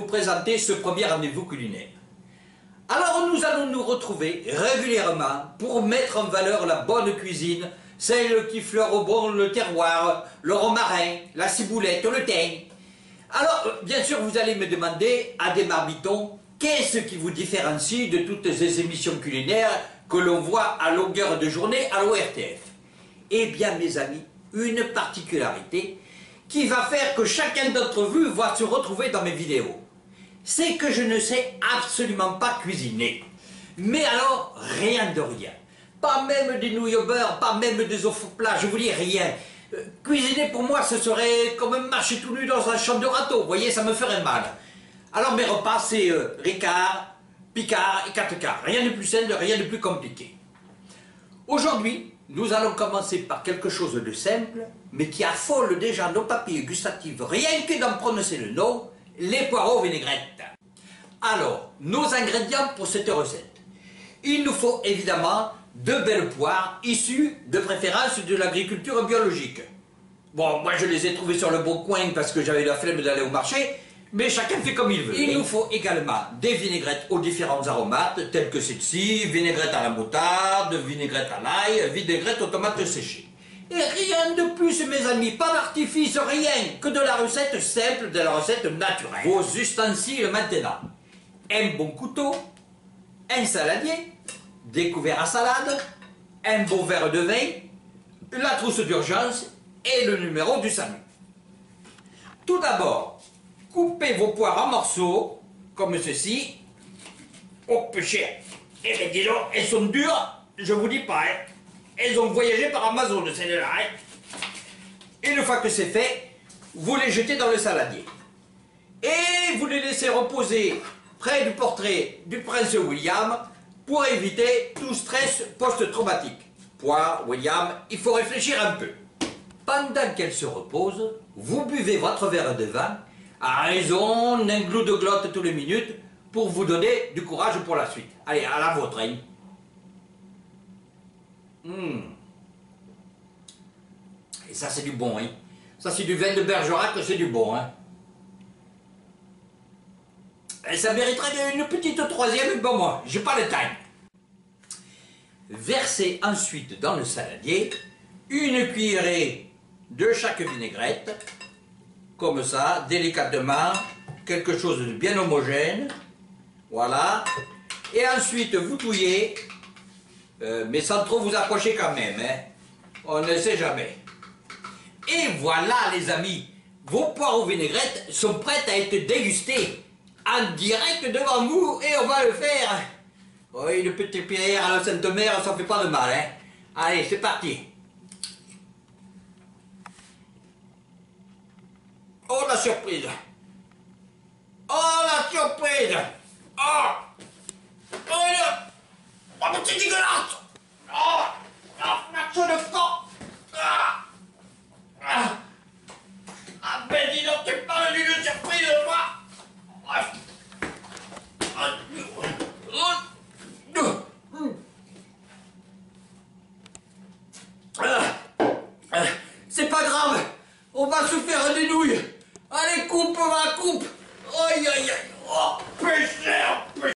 présenter ce premier rendez-vous culinaire. Alors nous allons nous retrouver régulièrement pour mettre en valeur la bonne cuisine, celle qui fleure au bon le terroir, le romarin, la ciboulette, le thym. Alors, bien sûr, vous allez me demander, à des marmitons, qu'est-ce qui vous différencie de toutes ces émissions culinaires que l'on voit à longueur de journée à l'ORTF? Eh bien, mes amis, une particularité qui va faire que chacun d'entre vous va se retrouver dans mes vidéos. C'est que je ne sais absolument pas cuisiner. Mais alors, rien de rien. Pas même des nouilles au beurre, pas même des œufs au plat, je vous dis rien. Cuisiner pour moi, ce serait comme marcher tout nu dans un champ de râteaux, vous voyez, ça me ferait mal. Alors mes repas, c'est Ricard, Picard et 4 quarts. Rien de plus simple, rien de plus compliqué. Aujourd'hui, nous allons commencer par quelque chose de simple, mais qui affole déjà nos papilles gustatives, rien que d'en prononcer le nom, les poireaux vinaigrettes. Alors, nos ingrédients pour cette recette. Il nous faut évidemment de belles poires issues de préférence de l'agriculture biologique. Bon, moi je les ai trouvées sur le bon coin parce que j'avais la flemme d'aller au marché, mais chacun fait comme il veut. Il nous faut également des vinaigrettes aux différents aromates, tels que celle-ci, vinaigrette à la moutarde, vinaigrette à l'ail, vinaigrette aux tomates séchées. Et rien de plus, mes amis, pas d'artifice, rien, que de la recette simple, de la recette naturelle. Vos ustensiles maintenant. Un bon couteau, un saladier, des couverts à salade, un bon verre de vin, la trousse d'urgence et le numéro du SAMU. Tout d'abord, coupez vos poires en morceaux, comme ceci. Oh, peu cher. Eh bien, dis donc, elles sont dures, je vous dis pas, hein. Elles ont voyagé par Amazon, celles-là, hein. Une fois que c'est fait, vous les jetez dans le saladier. Et vous les laissez reposer près du portrait du prince William pour éviter tout stress post-traumatique. Poire, William, il faut réfléchir un peu. Pendant qu'elle se repose, vous buvez votre verre de vin à raison d'un glou de glotte toutes les minutes pour vous donner du courage pour la suite. Allez, à la vôtre, hein. Et ça, c'est du bon, hein. Ça, c'est du vin de Bergerac, c'est du bon, hein. Et ça mériterait une petite troisième, mais bon, moi, j'ai pas le temps. Versez ensuite dans le saladier une cuillerée de chaque vinaigrette, comme ça, délicatement, quelque chose de bien homogène, voilà. Et ensuite, vous touillez, mais sans trop vous approcher quand même, hein. On ne sait jamais. Et voilà, les amis, vos poires aux vinaigrettes sont prêtes à être dégustées en direct devant vous, et on va le faire. Oui, le petit pierre à la Sainte Mère, ça fait pas de mal, hein. Allez, c'est parti. Oh, la surprise. Oh, la surprise. Oh. Oh, là. Oh, mais c'est dégueulasse. Oh, un morceau de corps.